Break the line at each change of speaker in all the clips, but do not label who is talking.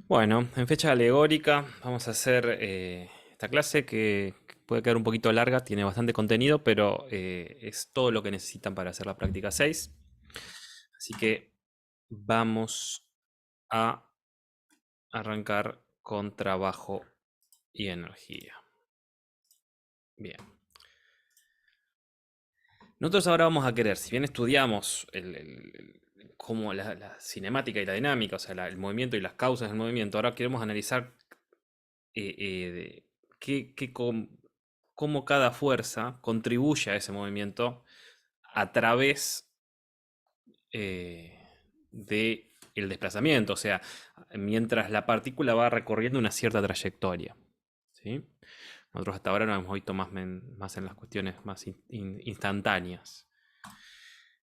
Bueno, en fecha alegórica vamos a hacer esta clase que puede quedar un poquito larga, tiene bastante contenido, pero es todo lo que necesitan para hacer la práctica 6. Así que vamos a arrancar con trabajo y energía. Bien. Nosotros ahora vamos a querer, si bien estudiamos cómo la cinemática y la dinámica, o sea, el movimiento y las causas del movimiento, ahora queremos analizar qué, cómo cada fuerza contribuye a ese movimiento a través de el desplazamiento, o sea, mientras la partícula va recorriendo una cierta trayectoria. ¿Sí? Nosotros hasta ahora nos hemos visto más en las cuestiones más instantáneas.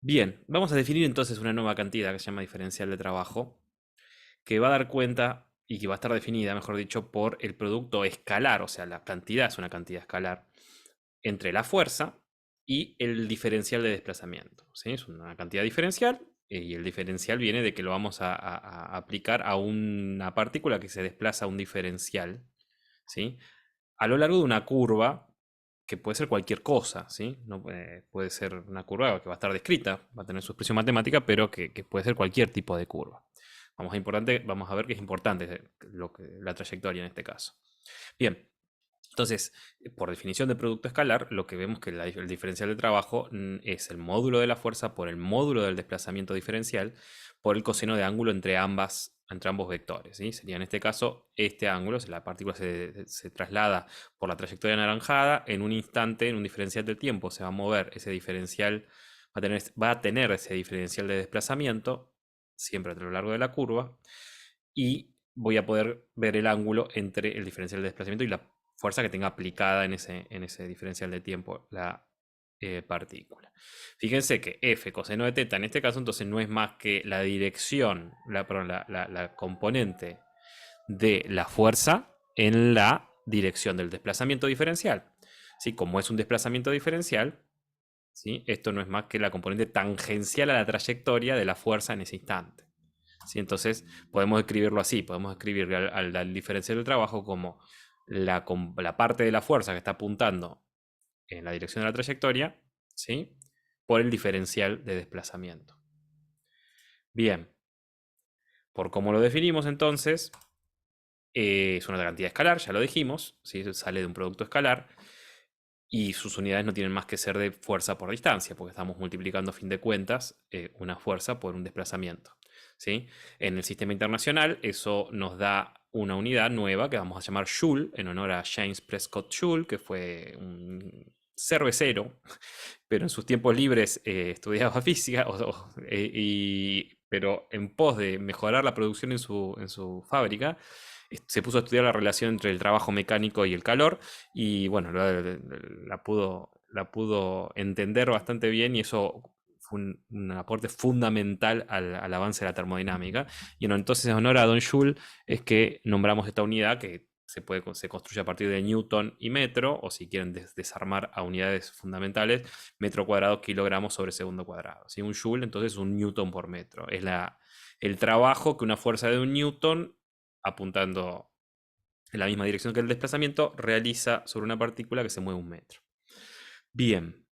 Bien, vamos a definir entonces una nueva cantidad que se llama diferencial de trabajo, que va a dar cuenta y que va a estar definida, mejor dicho, por el producto escalar, o sea, la cantidad es una cantidad escalar, entre la fuerza y el diferencial de desplazamiento. ¿Sí? Es una cantidad diferencial y el diferencial viene de que lo vamos a aplicar a una partícula que se desplaza a un diferencial, ¿sí? A lo largo de una curva que puede ser cualquier cosa, ¿sí? No, puede ser una curva que va a estar descrita, va a tener su expresión matemática, pero que puede ser cualquier tipo de curva. Vamos a ver que es importante la trayectoria en este caso. Bien, entonces, por definición de producto escalar, lo que vemos que el diferencial de trabajo es el módulo de la fuerza por el módulo del desplazamiento diferencial por el coseno de ángulo entre ambos vectores. ¿Sí? Sería en este caso este ángulo, si la partícula se traslada por la trayectoria anaranjada, en un instante, en un diferencial de tiempo, se va a mover ese diferencial, va a tener ese diferencial de desplazamiento, siempre a lo largo de la curva, y voy a poder ver el ángulo entre el diferencial de desplazamiento y la fuerza que tenga aplicada en ese diferencial de tiempo la partícula. Fíjense que F coseno de teta en este caso entonces no es más que la dirección, perdón, la componente de la fuerza en la dirección del desplazamiento diferencial. ¿Sí? Como es un desplazamiento diferencial, ¿sí? Esto no es más que la componente tangencial a la trayectoria de la fuerza en ese instante. ¿Sí? Entonces podemos escribirlo así, podemos escribir al diferencial del trabajo como la parte de la fuerza que está apuntando en la dirección de la trayectoria, ¿sí? Por el diferencial de desplazamiento. Bien, por cómo lo definimos entonces, es una cantidad escalar, ya lo dijimos, ¿sí? Sale de un producto escalar y sus unidades no tienen más que ser de fuerza por distancia, porque estamos multiplicando a fin de cuentas una fuerza por un desplazamiento. ¿Sí? En el sistema internacional eso nos da una unidad nueva que vamos a llamar Joule, en honor a James Prescott Joule, que fue un cervecero, pero en sus tiempos libres estudiaba física, pero en pos de mejorar la producción en su fábrica, se puso a estudiar la relación entre el trabajo mecánico y el calor, y bueno, la pudo entender bastante bien, y eso fue un aporte fundamental al avance de la termodinámica. Y bueno, entonces en honor a Don Joule es que nombramos esta unidad que se construye a partir de Newton y metro, o si quieren desarmar a unidades fundamentales, metro cuadrado, kilogramos sobre segundo cuadrado. ¿Sí? Un joule, entonces, un newton por metro. Es el trabajo que una fuerza de un newton, apuntando en la misma dirección que el desplazamiento, realiza sobre una partícula que se mueve un metro. Bien.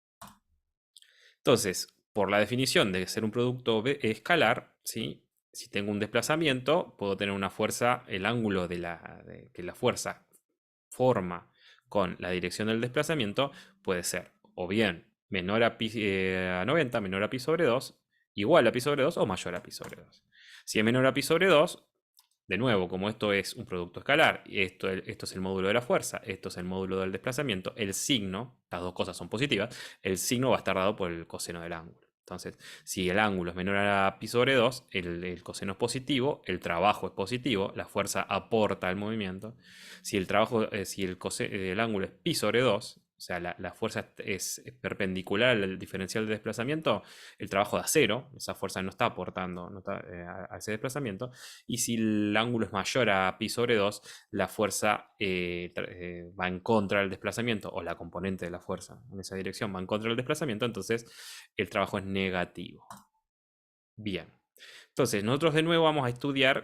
Entonces, por la definición de ser un producto escalar, ¿sí? Si tengo un desplazamiento, puedo tener una fuerza, el ángulo que la fuerza forma con la dirección del desplazamiento puede ser o bien menor a 90, menor a pi sobre 2, igual a pi sobre 2 o mayor a pi sobre 2. Si es menor a pi sobre 2, de nuevo, como esto es un producto escalar, y esto es el módulo de la fuerza, esto es el módulo del desplazamiento, el signo, las dos cosas son positivas, el signo va a estar dado por el coseno del ángulo. Entonces, si el ángulo es menor a pi sobre 2, el coseno es positivo, el trabajo es positivo, la fuerza aporta al movimiento. Si el ángulo es pi sobre 2, o sea, la fuerza es perpendicular al diferencial de desplazamiento, el trabajo da cero, esa fuerza no está aportando a ese desplazamiento. Y si el ángulo es mayor a pi sobre 2, la fuerza va en contra del desplazamiento, o la componente de la fuerza en esa dirección va en contra del desplazamiento, entonces el trabajo es negativo. Bien. Entonces, nosotros de nuevo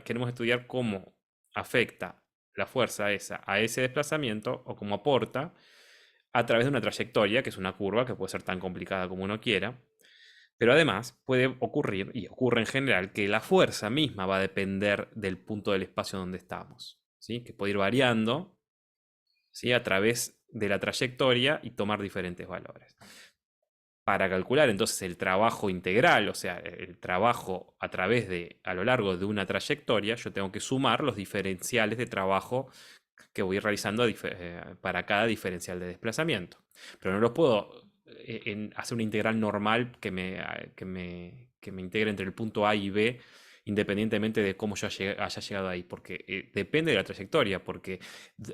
queremos estudiar cómo afecta la fuerza esa a ese desplazamiento o cómo aporta a través de una trayectoria, que es una curva que puede ser tan complicada como uno quiera. Pero además puede ocurrir, y ocurre en general, que la fuerza misma va a depender del punto del espacio donde estamos, ¿sí? Que puede ir variando, ¿sí? A través de la trayectoria y tomar diferentes valores. Para calcular entonces el trabajo integral, o sea, el trabajo a lo largo de una trayectoria, yo tengo que sumar los diferenciales de trabajo que voy realizando para cada diferencial de desplazamiento. Pero no los puedo hacer una integral normal que me integre entre el punto A y B, independientemente de cómo yo haya llegado ahí, porque depende de la trayectoria, porque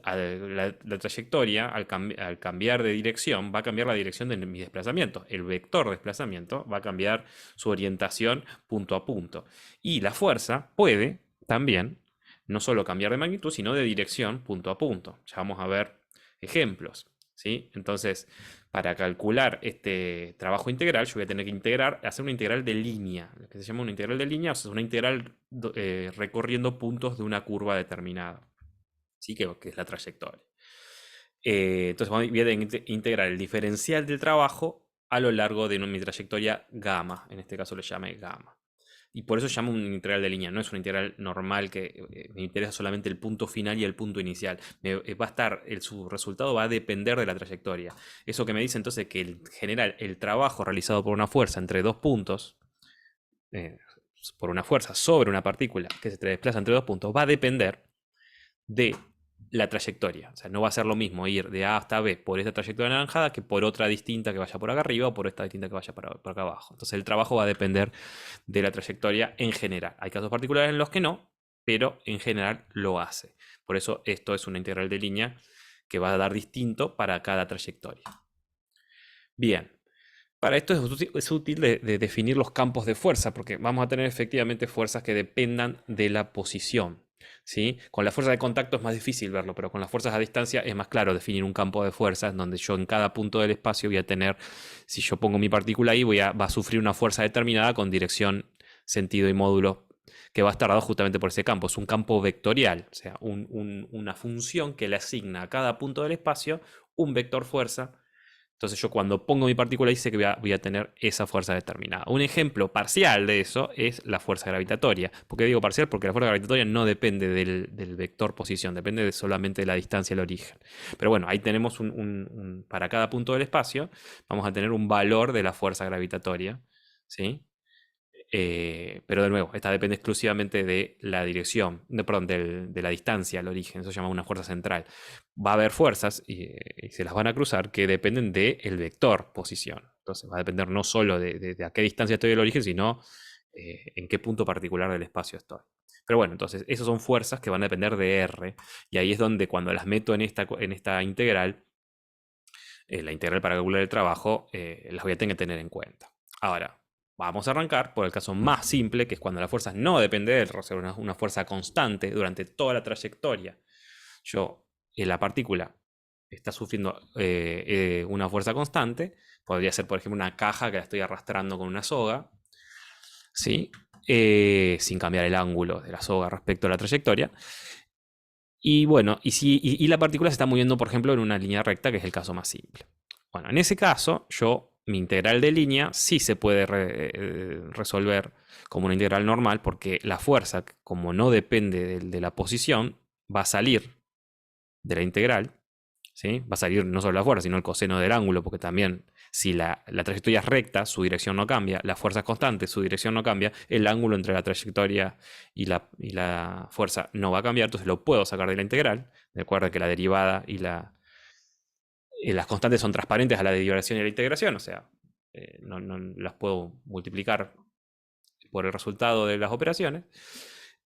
la trayectoria, al cambiar de dirección, va a cambiar la dirección de mi desplazamiento. El vector de desplazamiento va a cambiar su orientación punto a punto. Y la fuerza puede también no solo cambiar de magnitud, sino de dirección punto a punto. Ya vamos a ver ejemplos, ¿sí? Entonces, para calcular este trabajo integral, yo voy a tener que hacer una integral de línea, lo que se llama una integral de línea, o sea, es una integral recorriendo puntos de una curva determinada, ¿sí? Que es la trayectoria. Entonces voy a integrar el diferencial del trabajo a lo largo de mi trayectoria gamma, en este caso le llame gamma. Y por eso se llama un integral de línea, no es una integral normal que me interesa solamente el punto final y el punto inicial. Va a estar, su resultado va a depender de la trayectoria. Eso que me dice entonces que en general el trabajo realizado por una fuerza entre dos puntos, por una fuerza sobre una partícula que se desplaza entre dos puntos, va a depender de la trayectoria. O sea, no va a ser lo mismo ir de A hasta B por esta trayectoria anaranjada que por otra distinta que vaya por acá arriba o por esta distinta que vaya por acá abajo. Entonces el trabajo va a depender de la trayectoria en general. Hay casos particulares en los que no, pero en general lo hace. Por eso esto es una integral de línea que va a dar distinto para cada trayectoria. Bien. Para esto es útil de definir los campos de fuerza, porque vamos a tener efectivamente fuerzas que dependan de la posición. ¿Sí? Con la fuerza de contacto es más difícil verlo, pero con las fuerzas a distancia es más claro definir un campo de fuerzas donde yo en cada punto del espacio voy a tener, si yo pongo mi partícula ahí, va a sufrir una fuerza determinada con dirección, sentido y módulo que va a estar dado justamente por ese campo. Es un campo vectorial, o sea, una función que le asigna a cada punto del espacio un vector fuerza. Entonces yo cuando pongo mi partícula ahí sé que voy a tener esa fuerza determinada. Un ejemplo parcial de eso es la fuerza gravitatoria. ¿Por qué digo parcial? Porque la fuerza gravitatoria no depende del vector posición, depende solamente de la distancia al origen. Pero bueno, ahí tenemos para cada punto del espacio vamos a tener un valor de la fuerza gravitatoria, ¿sí? Pero de nuevo, esta depende exclusivamente de la dirección, perdón, de la distancia al origen, eso se llama una fuerza central. Va a haber fuerzas y se las van a cruzar que dependen del vector posición. Entonces va a depender no solo de a qué distancia estoy del origen, sino en qué punto particular del espacio estoy. Pero bueno, entonces esas son fuerzas que van a depender de R, y ahí es donde cuando las meto en esta integral, la integral para calcular el trabajo, las voy a tener que tener en cuenta. Ahora, vamos a arrancar por el caso más simple, que es cuando la fuerza no depende del roce, una fuerza constante durante toda la trayectoria. La partícula está sufriendo una fuerza constante. Podría ser, por ejemplo, una caja que la estoy arrastrando con una soga, ¿sí? Sin cambiar el ángulo de la soga respecto a la trayectoria. Y bueno, y la partícula se está moviendo, por ejemplo, en una línea recta, que es el caso más simple. Bueno, en ese caso, mi integral de línea sí se puede resolver como una integral normal, porque la fuerza, como no depende de la posición, va a salir de la integral, ¿sí? Va a salir no solo la fuerza, sino el coseno del ángulo, porque también si la trayectoria es recta, su dirección no cambia, la fuerza es constante, su dirección no cambia, el ángulo entre la trayectoria y la fuerza no va a cambiar, entonces lo puedo sacar de la integral. Recuerda que la derivada y las constantes son transparentes a la derivación y la integración, o sea, no las puedo multiplicar por el resultado de las operaciones.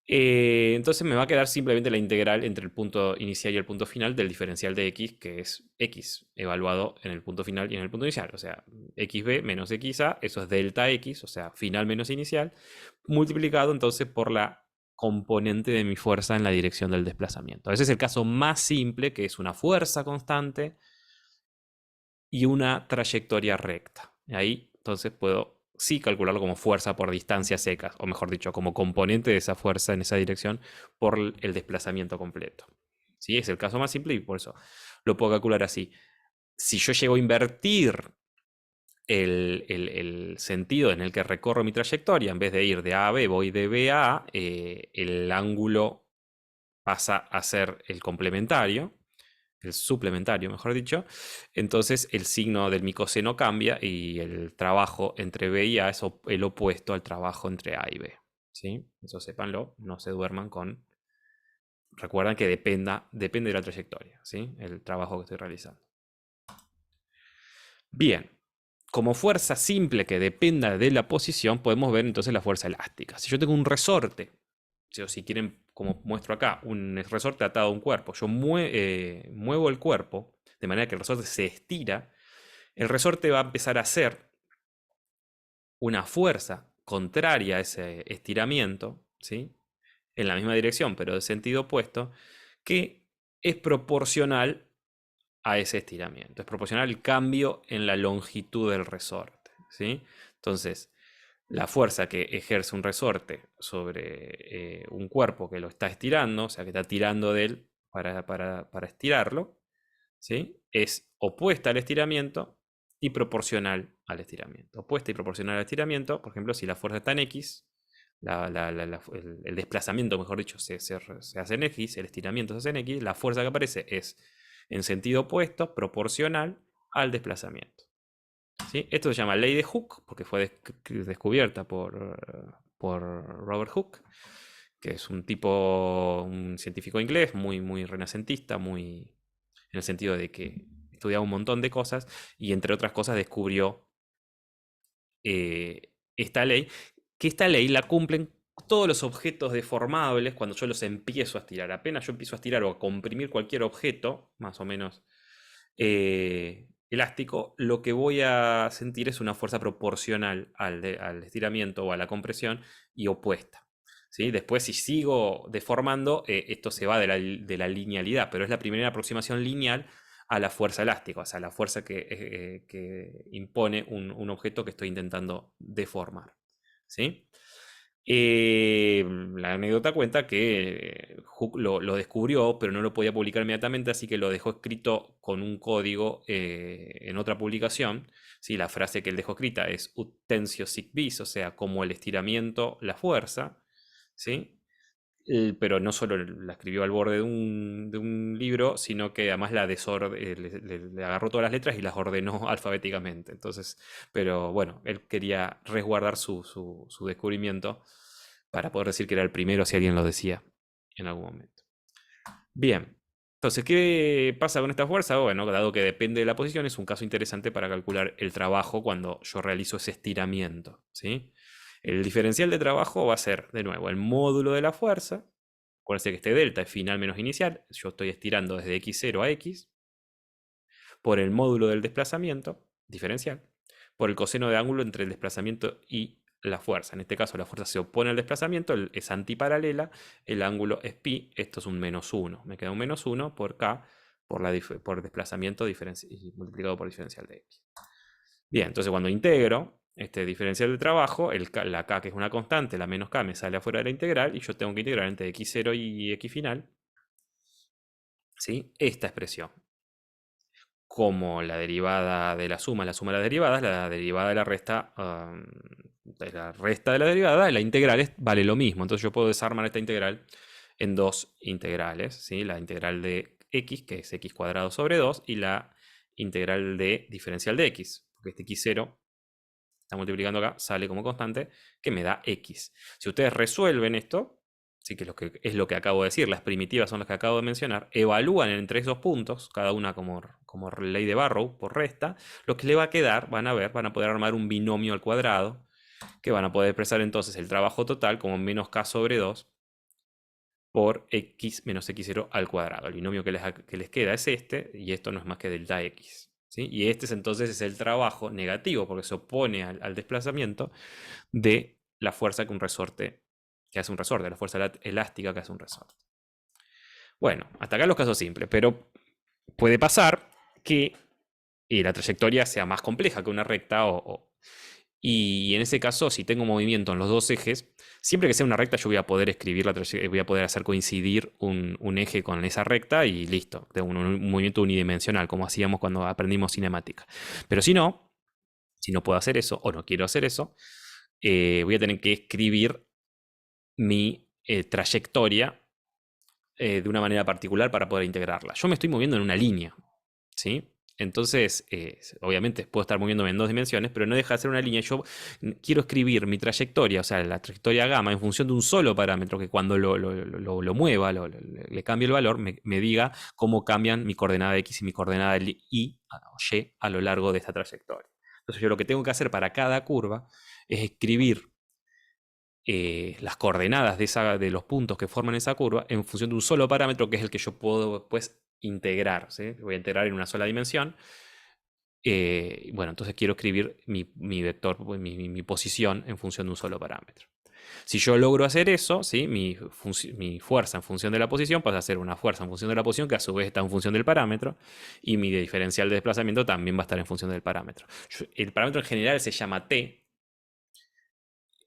Entonces me va a quedar simplemente la integral entre el punto inicial y el punto final del diferencial de x, que es x evaluado en el punto final y en el punto inicial. O sea, xb menos xa, eso es delta x, o sea, final menos inicial, multiplicado entonces por la componente de mi fuerza en la dirección del desplazamiento. Ese es el caso más simple, que es una fuerza constante y una trayectoria recta. Ahí entonces puedo sí calcularlo como fuerza por distancias secas, o mejor dicho, como componente de esa fuerza en esa dirección por el desplazamiento completo. ¿Sí? Es el caso más simple y por eso lo puedo calcular así. Si yo llego a invertir el sentido en el que recorro mi trayectoria, en vez de ir de A a B, voy de B a A, el ángulo pasa a ser el complementario, el suplementario, mejor dicho. Entonces el signo del mi coseno cambia y el trabajo entre B y A es el opuesto al trabajo entre A y B. ¿Sí? Eso sépanlo, no se duerman con... Recuerdan que depende de la trayectoria, ¿sí? El trabajo que estoy realizando. Bien, como fuerza simple que dependa de la posición, podemos ver entonces la fuerza elástica. Si yo tengo un resorte, si quieren, como muestro acá, un resorte atado a un cuerpo, yo muevo el cuerpo de manera que el resorte se estira, el resorte va a empezar a hacer una fuerza contraria a ese estiramiento, ¿sí? En la misma dirección, pero de sentido opuesto, que es proporcional a ese estiramiento. Es proporcional al cambio en la longitud del resorte, ¿sí? Entonces, la fuerza que ejerce un resorte sobre un cuerpo que lo está estirando, o sea, que está tirando de él para estirarlo, ¿sí? Es opuesta al estiramiento y proporcional al estiramiento. Opuesta y proporcional al estiramiento, por ejemplo, si la fuerza está en X, el desplazamiento, mejor dicho, se hace en X, el estiramiento se hace en X, la fuerza que aparece es en sentido opuesto, proporcional al desplazamiento. ¿Sí? Esto se llama ley de Hooke, porque fue descubierta por Robert Hooke, que es un científico inglés, muy renacentista, muy en el sentido de que estudiaba un montón de cosas y entre otras cosas descubrió esta ley, que esta ley la cumplen todos los objetos deformables cuando yo los empiezo a estirar. Apenas yo empiezo a estirar o a comprimir cualquier objeto, más o menos elástico, lo que voy a sentir es una fuerza proporcional al estiramiento o a la compresión y opuesta. ¿Sí? Después, si sigo deformando, esto se va de la linealidad, pero es la primera aproximación lineal a la fuerza elástica, o sea, la fuerza que impone un objeto que estoy intentando deformar. ¿Sí? La anécdota cuenta que Hooke lo descubrió, pero no lo podía publicar inmediatamente, así que lo dejó escrito con un código en otra publicación. ¿Sí? La frase que él dejó escrita es ut tensio sic vis, o sea, como el estiramiento, la fuerza. ¿Sí? Pero no solo la escribió al borde de un libro, sino que además le agarró todas las letras y las ordenó alfabéticamente. Entonces, pero bueno, él quería resguardar su descubrimiento para poder decir que era el primero si alguien lo decía en algún momento. Bien, entonces, ¿qué pasa con esta fuerza? Bueno, dado que depende de la posición, es un caso interesante para calcular el trabajo cuando yo realizo ese estiramiento, ¿sí? El diferencial de trabajo va a ser, de nuevo, el módulo de la fuerza. Acuérdense que este delta es final menos inicial. Yo estoy estirando desde x0 a x. Por el módulo del desplazamiento, diferencial. Por el coseno de ángulo entre el desplazamiento y la fuerza. En este caso, la fuerza se opone al desplazamiento, es antiparalela. El ángulo es pi. Esto es un -1. Me queda un -1 por k por desplazamiento multiplicado por diferencial de x. Bien, entonces cuando integro este diferencial de trabajo, la k, que es una constante, la menos k me sale afuera de la integral y yo tengo que integrar entre x0 y x final, ¿sí? Esta expresión. Como la derivada de la suma de las derivadas, la derivada de la resta de la derivada, la integral vale lo mismo. Entonces yo puedo desarmar esta integral en dos integrales, ¿sí? La integral de x, que es x cuadrado sobre 2, y la integral de diferencial de x, porque este x0 está multiplicando acá, sale como constante, que me da x. Si ustedes resuelven esto, sí que es lo que acabo de decir, las primitivas son las que acabo de mencionar, evalúan entre esos puntos, cada una como ley de Barrow, por resta, lo que le va a quedar, van a poder armar un binomio al cuadrado, que van a poder expresar entonces el trabajo total como menos k sobre 2 por x menos x0 al cuadrado. El binomio que les queda es este, y esto no es más que delta x. ¿Sí? Y este entonces es el trabajo negativo, porque se opone al desplazamiento de la fuerza que hace un resorte, la fuerza elástica que hace un resorte. Bueno, hasta acá los casos simples, pero puede pasar que la trayectoria sea más compleja que una recta Y en ese caso, si tengo movimiento en los dos ejes, siempre que sea una recta, yo voy a poder escribir voy a poder hacer coincidir un eje con esa recta y listo. Tengo un movimiento unidimensional, como hacíamos cuando aprendimos cinemática. Pero si no puedo hacer eso o no quiero hacer eso, voy a tener que escribir mi trayectoria de una manera particular para poder integrarla. Yo me estoy moviendo en una línea, ¿sí? Entonces, obviamente puedo estar moviéndome en dos dimensiones, pero no deja de ser una línea. Yo quiero escribir mi trayectoria, o sea, la trayectoria gamma, en función de un solo parámetro que cuando lo mueva, le cambie el valor, me diga cómo cambian mi coordenada X y mi coordenada Y o Y a lo largo de esta trayectoria. Entonces, yo lo que tengo que hacer para cada curva es escribir las coordenadas de los puntos que forman esa curva en función de un solo parámetro que es el que yo puedo después integrar. ¿Sí? Voy a integrar en una sola dimensión. Bueno, entonces quiero escribir mi vector, mi posición en función de un solo parámetro. Si yo logro hacer eso, ¿sí? Mi fuerza en función de la posición pasa a ser una fuerza en función de la posición que a su vez está en función del parámetro y mi diferencial de desplazamiento también va a estar en función del parámetro. El parámetro en general se llama t.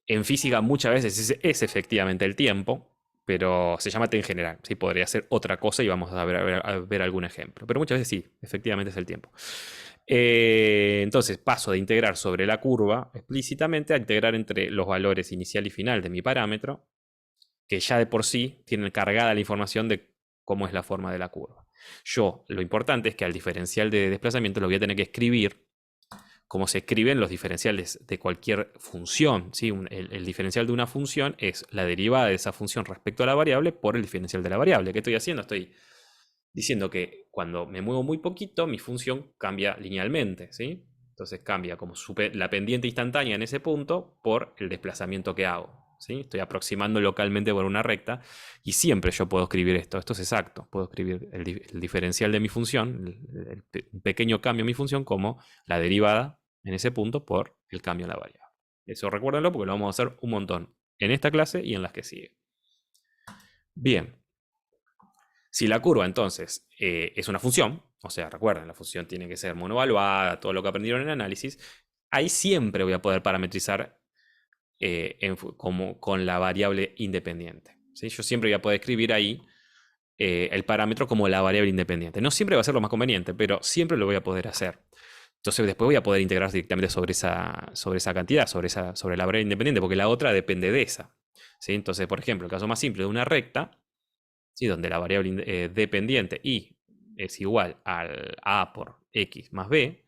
En física muchas veces es efectivamente el tiempo, pero se llama t en general. ¿Sí? Podría ser otra cosa y vamos a ver algún ejemplo. Pero muchas veces sí, efectivamente es el tiempo. Entonces paso de integrar sobre la curva explícitamente a integrar entre los valores inicial y final de mi parámetro, que ya de por sí tienen cargada la información de cómo es la forma de la curva. Lo importante es que al diferencial de desplazamiento lo voy a tener que escribir como se escriben los diferenciales de cualquier función. ¿Sí? El diferencial de una función es la derivada de esa función respecto a la variable por el diferencial de la variable. ¿Qué estoy haciendo? Estoy diciendo que cuando me muevo muy poquito, mi función cambia linealmente. ¿Sí? Entonces cambia como la pendiente instantánea en ese punto por el desplazamiento que hago. ¿Sí? Estoy aproximando localmente por una recta y siempre yo puedo escribir esto. Esto es exacto. Puedo escribir el diferencial de mi función, un pequeño cambio en mi función como la derivada en ese punto por el cambio en la variable. Eso recuérdenlo porque lo vamos a hacer un montón en esta clase y en las que sigue. Bien. Si la curva entonces es una función, o sea, recuerden, la función tiene que ser monovaluada, todo lo que aprendieron en análisis, ahí siempre voy a poder parametrizar como con la variable independiente. ¿Sí? Yo siempre voy a poder escribir ahí el parámetro como la variable independiente. No siempre va a ser lo más conveniente, pero siempre lo voy a poder hacer. Entonces después voy a poder integrar directamente sobre esa cantidad, sobre la variable independiente, porque la otra depende de esa. ¿Sí? Entonces, por ejemplo, el caso más simple de una recta, ¿sí? Donde la variable dependiente y es igual al a por x más b,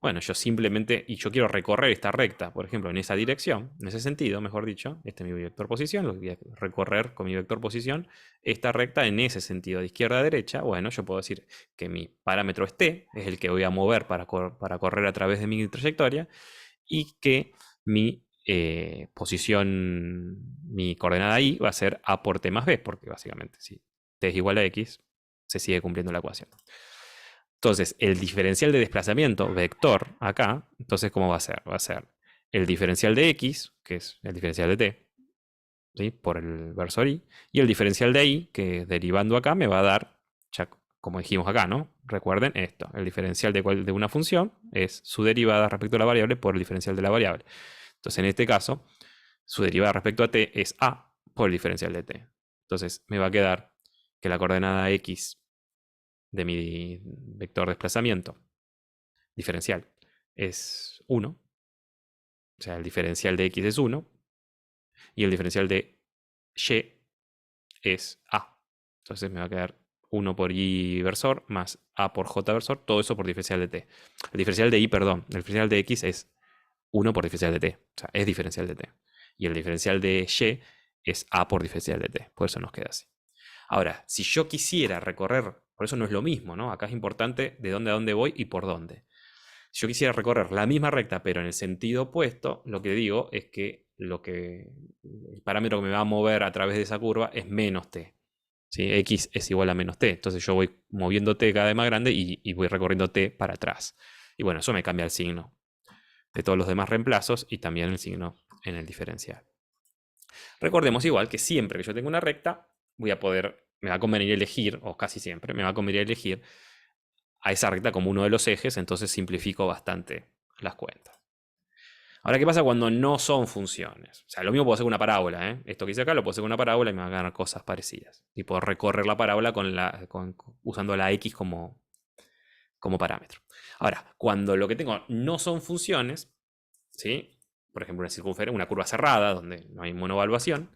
bueno, yo simplemente, y yo quiero recorrer esta recta, por ejemplo, en esa dirección, en ese sentido, mejor dicho, este es mi vector posición, lo voy a recorrer con mi vector posición, esta recta en ese sentido, de izquierda a derecha, bueno, yo puedo decir que mi parámetro es t, es el que voy a mover para correr a través de mi trayectoria, y que mi posición, mi coordenada y va a ser a por t más b, porque básicamente si t es igual a x, se sigue cumpliendo la ecuación. Entonces, el diferencial de desplazamiento vector acá, entonces, ¿cómo va a ser? Va a ser el diferencial de x, que es el diferencial de t, ¿sí? Por el versor y el diferencial de y, que derivando acá me va a dar, ya como dijimos acá, ¿no? Recuerden esto, el diferencial de una función es su derivada respecto a la variable por el diferencial de la variable. Entonces, en este caso, su derivada respecto a t es a por el diferencial de t. Entonces, me va a quedar que la coordenada x de mi vector desplazamiento diferencial es 1. O sea, el diferencial de x es 1. Y el diferencial de y es a. Entonces me va a quedar 1 por y versor más a por j versor. Todo eso por diferencial de t. El diferencial de y, perdón. El diferencial de x es 1 por diferencial de t. O sea, es diferencial de t. Y el diferencial de y es a por diferencial de t. Por eso nos queda así. Ahora, si yo quisiera recorrer, por eso no es lo mismo, ¿no? Acá es importante de dónde a dónde voy y por dónde. Si yo quisiera recorrer la misma recta, pero en el sentido opuesto, lo que digo es que el parámetro que me va a mover a través de esa curva es menos t. ¿Sí? X es igual a menos t. Entonces yo voy moviendo t cada vez más grande y voy recorriendo t para atrás. Y bueno, eso me cambia el signo de todos los demás reemplazos y también el signo en el diferencial. Recordemos igual que siempre que yo tengo una recta, me va a convenir elegir, o casi siempre, me va a convenir elegir a esa recta como uno de los ejes, entonces simplifico bastante las cuentas. Ahora, ¿qué pasa cuando no son funciones? O sea, lo mismo puedo hacer con una parábola, ¿eh? Esto que hice acá lo puedo hacer con una parábola y me van a ganar cosas parecidas. Y puedo recorrer la parábola usando la x como parámetro. Ahora, cuando lo que tengo no son funciones, ¿sí? Por ejemplo, una circunferencia, una curva cerrada, donde no hay monovaluación,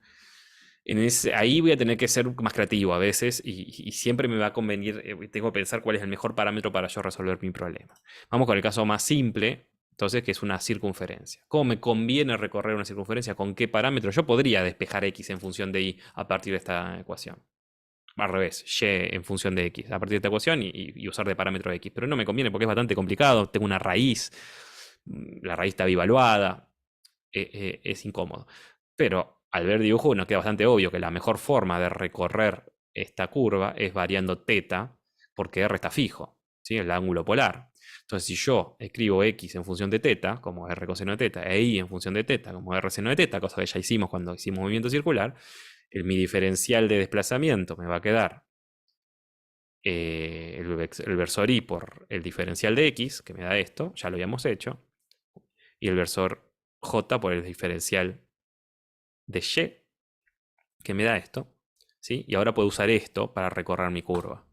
ahí voy a tener que ser más creativo a veces y siempre me va a convenir, tengo que pensar cuál es el mejor parámetro para yo resolver mi problema. Vamos con el caso más simple, entonces, que es una circunferencia. ¿Cómo me conviene recorrer una circunferencia? ¿Con qué parámetro? Yo podría despejar x en función de y a partir de esta ecuación. Al revés, y en función de x, a partir de esta ecuación y usar de parámetro x. Pero no me conviene porque es bastante complicado. Tengo una raíz, la raíz está bivaluada, es incómodo. Pero al ver dibujo nos queda bastante obvio que la mejor forma de recorrer esta curva es variando θ, porque r está fijo, ¿sí? El ángulo polar. Entonces, si yo escribo x en función de θ, como r coseno de θ, e y en función de θ, como r seno de θ, cosa que ya hicimos cuando hicimos movimiento circular, mi diferencial de desplazamiento me va a quedar el versor y por el diferencial de x, que me da esto, ya lo habíamos hecho, y el versor j por el diferencial de y, que me da esto, ¿sí? Y ahora puedo usar esto para recorrer mi curva.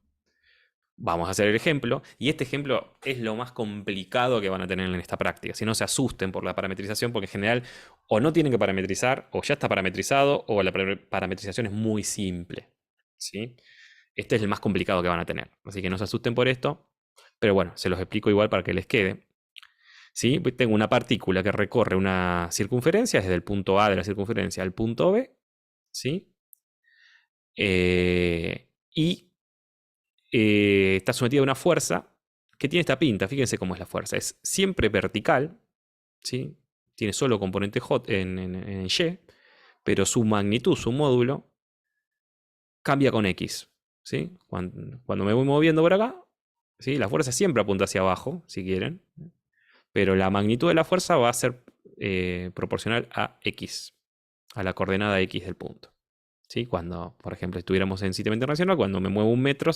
Vamos a hacer el ejemplo, y este ejemplo es lo más complicado que van a tener en esta práctica. Si no se asusten por la parametrización, porque en general o no tienen que parametrizar, o ya está parametrizado, o la parametrización es muy simple, ¿sí? Este es el más complicado que van a tener, así que no se asusten por esto, pero bueno, se los explico igual para que les quede. ¿Sí? Tengo una partícula que recorre una circunferencia desde el punto A de la circunferencia al punto B, ¿sí? Y está sometida a una fuerza que tiene esta pinta. Fíjense cómo es la fuerza. Es siempre vertical, ¿sí? Tiene solo componente J en Y, pero su magnitud, su módulo, cambia con X, ¿sí? Cuando me voy moviendo por acá, ¿sí? La fuerza siempre apunta hacia abajo, si quieren, pero la magnitud de la fuerza va a ser proporcional a X, a la coordenada X del punto. ¿Sí? Cuando, por ejemplo, estuviéramos en sistema internacional, cuando me muevo un metro,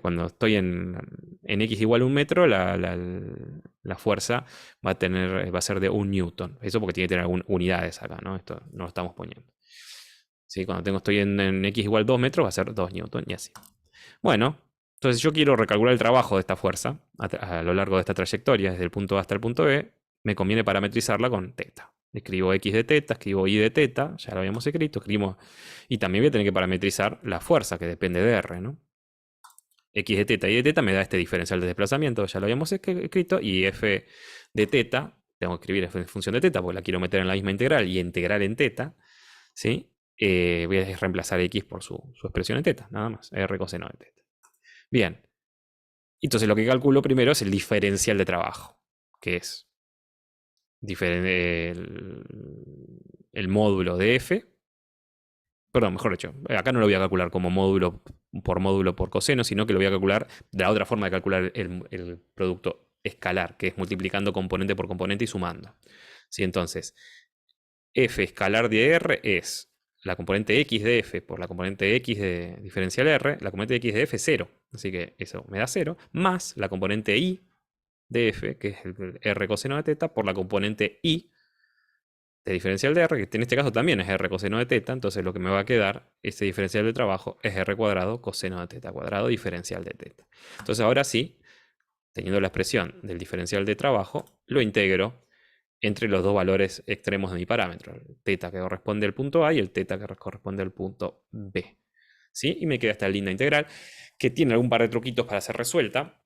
cuando estoy en X igual a un metro, la fuerza va a ser de 1 newton. Eso porque tiene que tener algunas unidades acá, ¿no? Esto no lo estamos poniendo. ¿Sí? Cuando estoy en X igual a 2 metros, va a ser 2 newton y así. Bueno, entonces yo quiero recalcular el trabajo de esta fuerza a lo largo de esta trayectoria, desde el punto A hasta el punto B. Me conviene parametrizarla con θ. Escribo x de θ, escribo y de θ, ya lo habíamos escrito, y también voy a tener que parametrizar la fuerza, que depende de r, ¿no? X de θ y de θ me da este diferencial de desplazamiento, ya lo habíamos escrito, y f de θ, tengo que escribir f en función de θ, porque la quiero meter en la misma integral y integrar en θ, ¿sí? Voy a reemplazar x por su expresión en θ, nada más, r coseno de θ. Bien, entonces lo que calculo primero es el diferencial de trabajo, que es el módulo de f. Perdón, mejor dicho, acá no lo voy a calcular como módulo por coseno, sino que lo voy a calcular de la otra forma de calcular el producto escalar, que es multiplicando componente por componente y sumando. ¿Sí? Entonces, f escalar de r es la componente x de f por la componente x de diferencial r, la componente x de f es 0, así que eso me da 0, más la componente y de f, que es el r coseno de θ, por la componente y de diferencial de r, que en este caso también es r coseno de θ, entonces lo que me va a quedar, este diferencial de trabajo, es r cuadrado coseno de θ cuadrado diferencial de θ. Entonces ahora sí, teniendo la expresión del diferencial de trabajo, lo integro entre los dos valores extremos de mi parámetro, el θ que corresponde al punto A y el θ que corresponde al punto B. ¿Sí? Y me queda esta linda integral que tiene algún par de truquitos para ser resuelta.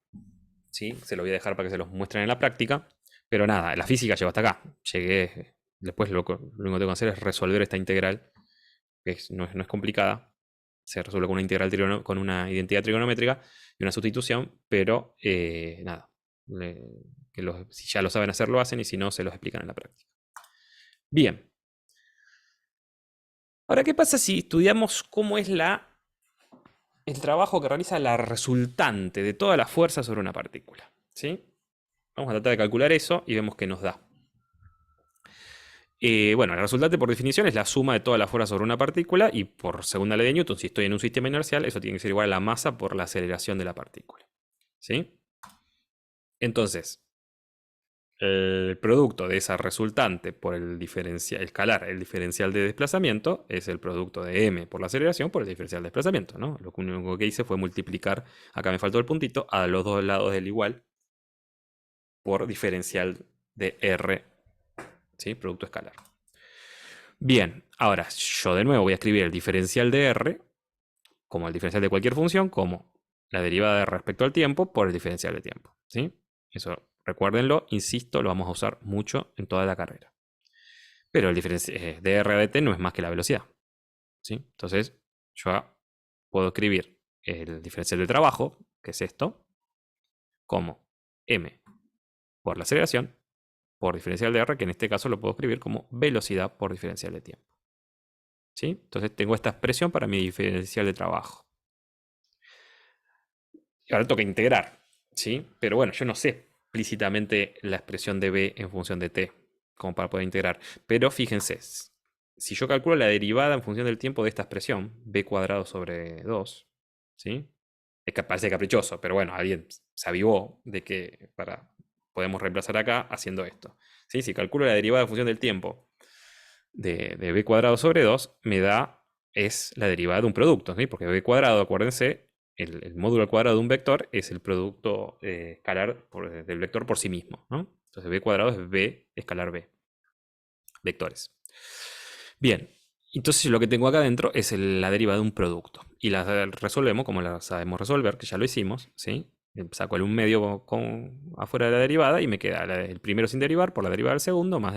¿Sí? Se lo voy a dejar para que se los muestren en la práctica. Pero nada, la física llegó hasta acá. Llegué. Después lo único que tengo que hacer es resolver esta integral, que no es complicada. Se resuelve con una integral con una identidad trigonométrica y una sustitución, pero nada. Si ya lo saben hacer, lo hacen, y si no, se los explican en la práctica. Bien. Ahora, ¿qué pasa si estudiamos cómo es el trabajo que realiza la resultante de toda la fuerza sobre una partícula? ¿Sí? Vamos a tratar de calcular eso y vemos qué nos da. Bueno, la resultante por definición es la suma de toda la fuerza sobre una partícula, y por segunda ley de Newton, si estoy en un sistema inercial, eso tiene que ser igual a la masa por la aceleración de la partícula. ¿Sí? Entonces, el producto de esa resultante por el diferencial, escalar, el diferencial de desplazamiento, es el producto de m por la aceleración por el diferencial de desplazamiento, ¿no? Lo único que hice fue multiplicar, acá me faltó el puntito, a los dos lados del igual por diferencial de r, ¿sí? Producto escalar. Bien, ahora yo de nuevo voy a escribir el diferencial de r como el diferencial de cualquier función, como la derivada respecto al tiempo por el diferencial de tiempo, ¿sí? Eso, recuérdenlo, insisto, lo vamos a usar mucho en toda la carrera. Pero el diferencial de r de t no es más que la velocidad, ¿sí? Entonces, yo puedo escribir el diferencial de trabajo, que es esto, como m por la aceleración por diferencial de r, que en este caso lo puedo escribir como velocidad por diferencial de tiempo, ¿sí? Entonces tengo esta expresión para mi diferencial de trabajo. Y ahora toca integrar, ¿sí? Pero bueno, yo no sé explícitamente la expresión de b en función de t, como para poder integrar. Pero fíjense, si yo calculo la derivada en función del tiempo de esta expresión, b cuadrado sobre 2, ¿sí? Es que parece caprichoso, pero bueno, alguien se avivó de que podemos reemplazar acá haciendo esto, ¿sí? Si calculo la derivada en función del tiempo de b cuadrado sobre 2, me da, es la derivada de un producto, ¿sí? Porque b cuadrado, acuérdense, el módulo al cuadrado de un vector es el producto escalar del vector por sí mismo, ¿no? Entonces b cuadrado es b escalar b, vectores. Bien, entonces lo que tengo acá adentro es la derivada de un producto. Y la resolvemos como la sabemos resolver, que ya lo hicimos, ¿sí? Saco el 1/2 afuera de la derivada y me queda el primero sin derivar por la derivada del segundo, más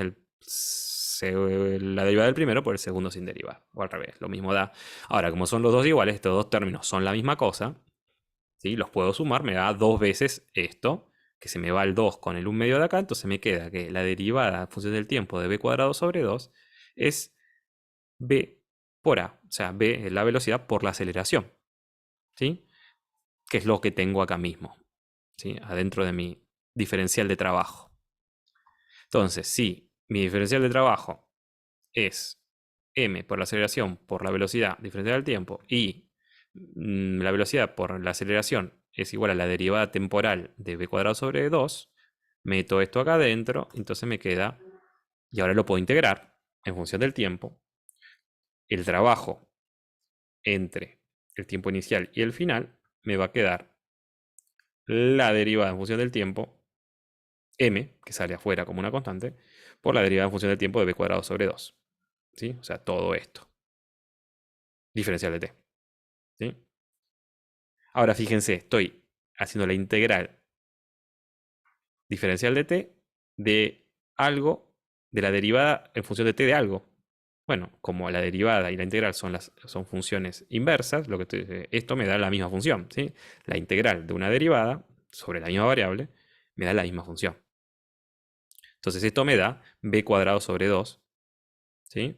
la derivada del primero por el segundo sin derivar. O al revés, lo mismo da. Ahora, como son los dos iguales, estos dos términos son la misma cosa, ¿sí? Los puedo sumar, me da dos veces esto, que se me va el 2 con el 1/2 de acá, entonces me queda que la derivada en función del tiempo de b cuadrado sobre 2 es b por a, o sea, b es la velocidad por la aceleración, ¿sí? Que es lo que tengo acá mismo, ¿sí? Adentro de mi diferencial de trabajo. Entonces, si mi diferencial de trabajo es m por la aceleración por la velocidad diferencial del tiempo y la velocidad por la aceleración es igual a la derivada temporal de b cuadrado sobre 2, meto esto acá adentro, entonces me queda, y ahora lo puedo integrar en función del tiempo, el trabajo entre el tiempo inicial y el final, me va a quedar la derivada en función del tiempo, m, que sale afuera como una constante, por la derivada en función del tiempo de b cuadrado sobre 2. ¿Sí? O sea, todo esto. Diferencial de t. ¿Sí? Ahora fíjense, estoy haciendo la integral diferencial de t de algo, de la derivada en función de t de algo. Bueno, como la derivada y la integral son funciones inversas, esto me da la misma función, ¿sí? La integral de una derivada sobre la misma variable me da la misma función. Entonces esto me da b cuadrado sobre 2, ¿sí?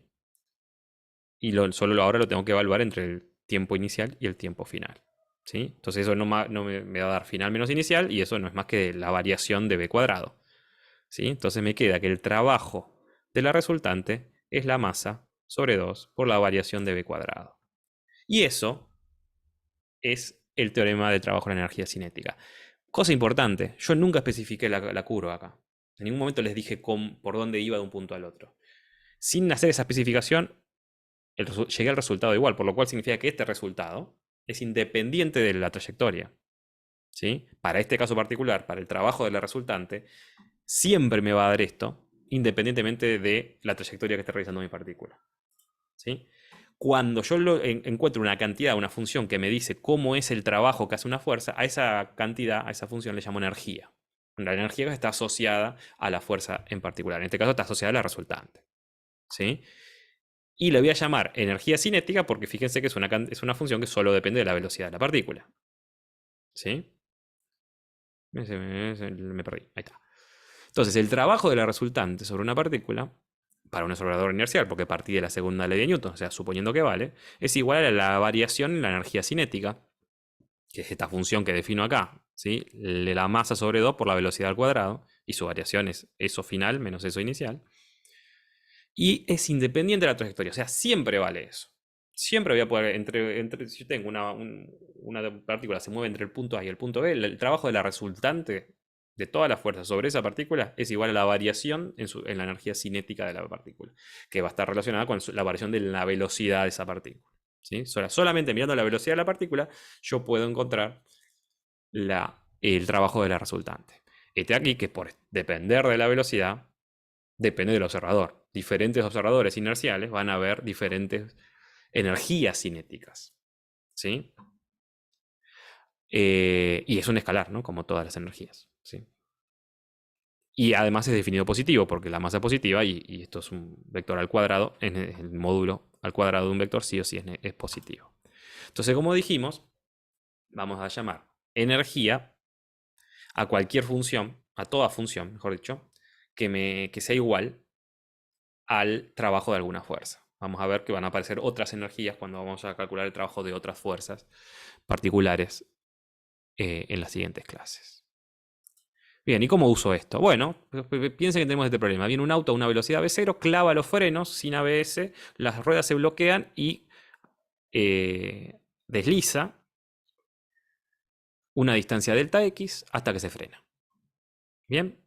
Y solo ahora lo tengo que evaluar entre el tiempo inicial y el tiempo final, ¿sí? Entonces eso no me va a dar final menos inicial y eso no es más que la variación de b cuadrado, ¿sí? Entonces me queda que el trabajo de la resultante es la masa sobre 2 por la variación de b cuadrado. Y eso es el teorema de trabajo de la energía cinética. Cosa importante, yo nunca especifiqué la curva acá. En ningún momento les dije por dónde iba de un punto al otro. Sin hacer esa especificación, llegué al resultado igual, por lo cual significa que este resultado es independiente de la trayectoria, ¿sí? Para este caso particular, para el trabajo de la resultante, siempre me va a dar esto, independientemente de la trayectoria que esté realizando mi partícula, ¿sí? Cuando yo encuentro una cantidad, una función que me dice cómo es el trabajo que hace una fuerza, a esa cantidad, a esa función le llamo energía. La energía está asociada a la fuerza en particular. En este caso está asociada a la resultante, ¿sí? Y le voy a llamar energía cinética porque fíjense que es una función que solo depende de la velocidad de la partícula, ¿sí? Me perdí. Ahí está. Entonces, el trabajo de la resultante sobre una partícula, para un observador inercial, porque partí de la segunda ley de Newton, o sea, suponiendo que vale, es igual a la variación en la energía cinética, que es esta función que defino acá, ¿sí? La masa sobre 2 por la velocidad al cuadrado, y su variación es eso final menos eso inicial. Y es independiente de la trayectoria, o sea, siempre vale eso. Siempre voy a poder, si yo tengo una partícula se mueve entre el punto A y el punto B, el trabajo de la resultante de todas las fuerzas sobre esa partícula es igual a la variación en la energía cinética de la partícula, que va a estar relacionada con la variación de la velocidad de esa partícula. ¿Sí? Solamente mirando la velocidad de la partícula, yo puedo encontrar el trabajo de la resultante. Este aquí que por depender de la velocidad, depende del observador. Diferentes observadores inerciales van a ver diferentes energías cinéticas. ¿Sí? Y es un escalar, ¿no? Como todas las energías. ¿Sí? Y además es definido positivo, porque la masa positiva, y esto es un vector al cuadrado, en el módulo al cuadrado de un vector sí o sí es positivo. Entonces, como dijimos, vamos a llamar energía a cualquier función, a toda función, mejor dicho, que sea igual al trabajo de alguna fuerza. Vamos a ver que van a aparecer otras energías cuando vamos a calcular el trabajo de otras fuerzas particulares en las siguientes clases. Bien, ¿y cómo uso esto? Bueno, piensen que tenemos este problema. Viene un auto a una velocidad V0, clava los frenos sin ABS, las ruedas se bloquean y desliza una distancia delta X hasta que se frena. Bien.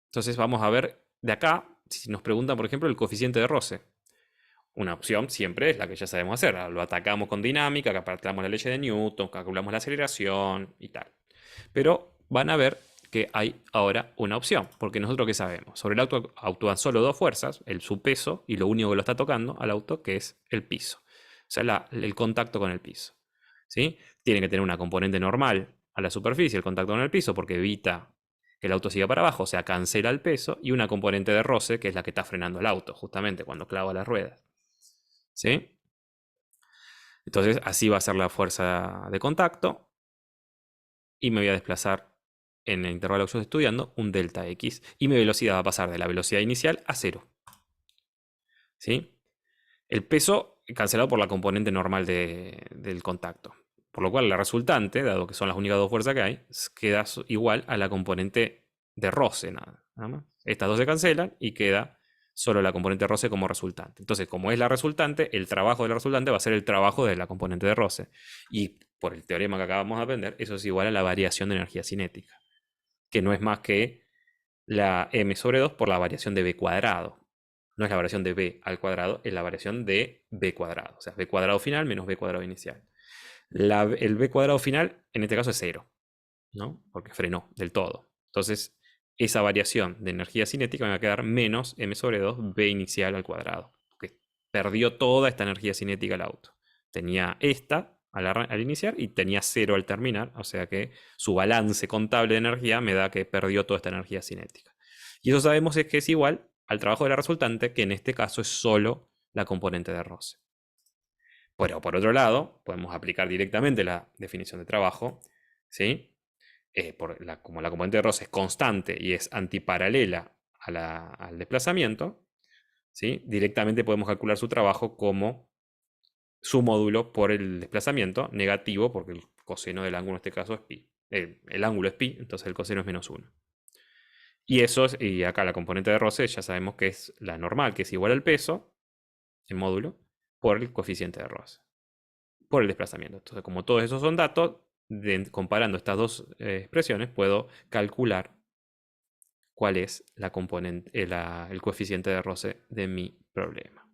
Entonces vamos a ver de acá, si nos preguntan, por ejemplo, el coeficiente de roce. Una opción siempre es la que ya sabemos hacer. Lo atacamos con dinámica, calculamos la ley de Newton, calculamos la aceleración y tal. Pero van a ver que hay ahora una opción, porque nosotros ¿qué sabemos? Sobre el auto actúan solo dos fuerzas, su peso y lo único que lo está tocando al auto, que es el piso. O sea, el contacto con el piso. ¿Sí? Tiene que tener una componente normal a la superficie, el contacto con el piso, porque evita que el auto siga para abajo, o sea, cancela el peso, y una componente de roce, que es la que está frenando el auto, justamente cuando clava las ruedas. ¿Sí? Entonces, así va a ser la fuerza de contacto. Y me voy a desplazar en el intervalo que yo estoy estudiando, un delta X. Y mi velocidad va a pasar de la velocidad inicial a 0. ¿Sí? El peso cancelado por la componente normal del contacto. Por lo cual la resultante, dado que son las únicas dos fuerzas que hay, queda igual a la componente de roce. Nada más. Estas dos se cancelan y queda solo la componente de roce como resultante. Entonces, como es la resultante, el trabajo de la resultante va a ser el trabajo de la componente de roce. Y por el teorema que acabamos de aprender, eso es igual a la variación de energía cinética, que no es más que la m sobre 2 por la variación de b cuadrado. No es la variación de b al cuadrado, es la variación de b cuadrado. O sea, b cuadrado final menos b cuadrado inicial. El b cuadrado final, en este caso, es 0, ¿no? Porque frenó del todo. Entonces, esa variación de energía cinética me va a quedar menos m sobre 2 b inicial al cuadrado. Porque perdió toda esta energía cinética el auto. Tenía esta al iniciar y tenía 0 al terminar. O sea que su balance contable de energía me da que perdió toda esta energía cinética. Y eso sabemos es que es igual al trabajo de la resultante, que en este caso es solo la componente de roce. Pero por otro lado, podemos aplicar directamente la definición de trabajo, ¿sí? Como la componente de roce es constante y es antiparalela al desplazamiento, ¿sí? Directamente podemos calcular su trabajo como su módulo por el desplazamiento negativo, porque el coseno del ángulo en este caso es pi. El ángulo es pi, entonces el coseno es menos 1. Y acá la componente de roce ya sabemos que es la normal, que es igual al peso, el módulo, por el coeficiente de roce, por el desplazamiento. Entonces, como todos esos son datos, comparando estas dos expresiones, puedo calcular cuál es la componente, el coeficiente de roce de mi problema.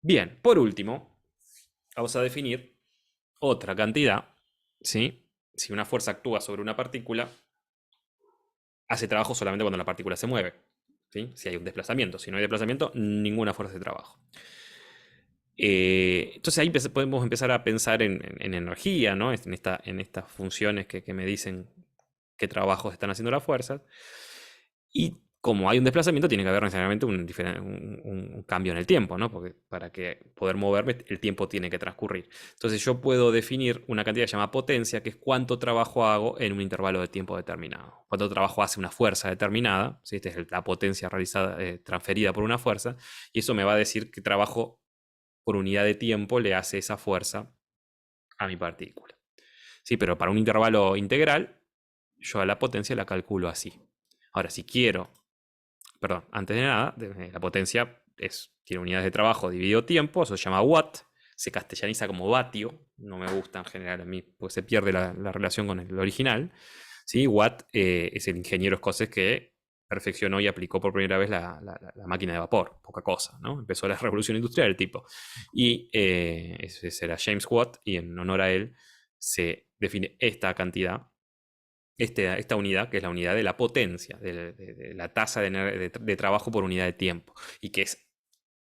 Bien, por último, vamos a definir otra cantidad, ¿sí? Si una fuerza actúa sobre una partícula, hace trabajo solamente cuando la partícula se mueve, ¿sí? Si hay un desplazamiento. Si no hay desplazamiento, ninguna fuerza de trabajo. Entonces ahí podemos empezar a pensar en energía, ¿no? En estas funciones que me dicen qué trabajos están haciendo las fuerzas. Y como hay un desplazamiento, tiene que haber necesariamente un cambio en el tiempo, ¿no? Porque para que poder moverme, el tiempo tiene que transcurrir. Entonces yo puedo definir una cantidad que se llama potencia, que es cuánto trabajo hago en un intervalo de tiempo determinado. Cuánto trabajo hace una fuerza determinada, ¿sí? Esta es la potencia realizada, transferida por una fuerza, y eso me va a decir qué trabajo por unidad de tiempo le hace esa fuerza a mi partícula. Sí, pero para un intervalo integral, yo a la potencia la calculo así. Ahora, si quiero, perdón, antes de nada, la potencia tiene unidades de trabajo dividido tiempo, eso se llama watt, se castellaniza como vatio, no me gusta en general a mí, porque se pierde la relación con el original. ¿sí? Watt es el ingeniero escocés que perfeccionó y aplicó por primera vez la máquina de vapor, poca cosa, ¿no? Empezó la revolución industrial el tipo. Y ese era James Watt, y en honor a él se define esta cantidad, esta unidad, que es la unidad de la potencia, de la tasa de trabajo por unidad de tiempo, y que es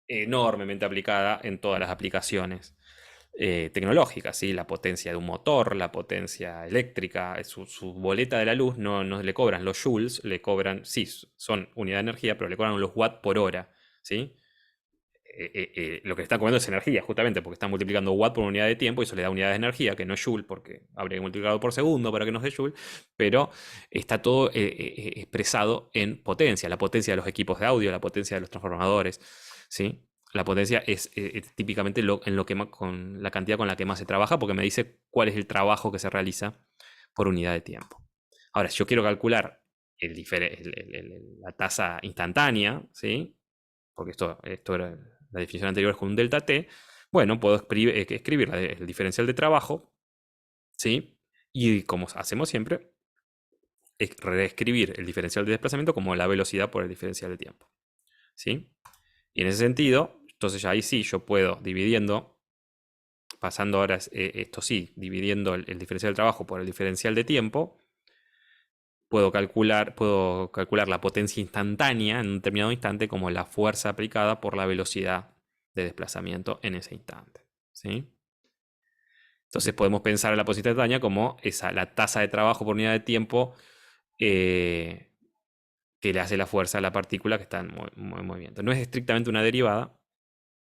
enormemente aplicada en todas las aplicaciones tecnológicas, ¿sí? La potencia de un motor, la potencia eléctrica, su boleta de la luz no le cobran los joules, le cobran, sí, son unidad de energía, pero le cobran los watts por hora, ¿sí? Lo que le está cobrando es energía, justamente, porque está multiplicando watt por unidad de tiempo, y eso le da unidades de energía, que no es joule, porque habría que multiplicarlo por segundo para que nos dé joule, pero está todo expresado en potencia, la potencia de los equipos de audio, la potencia de los transformadores, ¿sí? La potencia es típicamente en lo que con la cantidad con la que más se trabaja, porque me dice cuál es el trabajo que se realiza por unidad de tiempo. Ahora, si yo quiero calcular la tasa instantánea, ¿sí? Porque esto era la definición anterior, es con un delta t, bueno, puedo escribir el diferencial de trabajo, ¿sí? Y como hacemos siempre, es reescribir el diferencial de desplazamiento como la velocidad por el diferencial de tiempo, ¿sí? Y en ese sentido, entonces ya ahí sí yo puedo dividiendo, pasando ahora esto sí, dividiendo el diferencial de trabajo por el diferencial de tiempo, puedo calcular la potencia instantánea en un determinado instante como la fuerza aplicada por la velocidad de desplazamiento en ese instante, ¿sí? Entonces podemos pensar en la potencia instantánea como la tasa de trabajo por unidad de tiempo eh, que le hace la fuerza a la partícula que está en movimiento. No es estrictamente una derivada,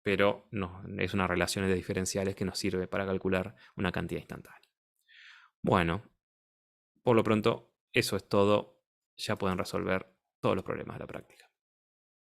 pero no, es una relación de diferenciales que nos sirve para calcular una cantidad instantánea. Bueno, por lo pronto, eso es todo. Ya pueden resolver todos los problemas de la práctica.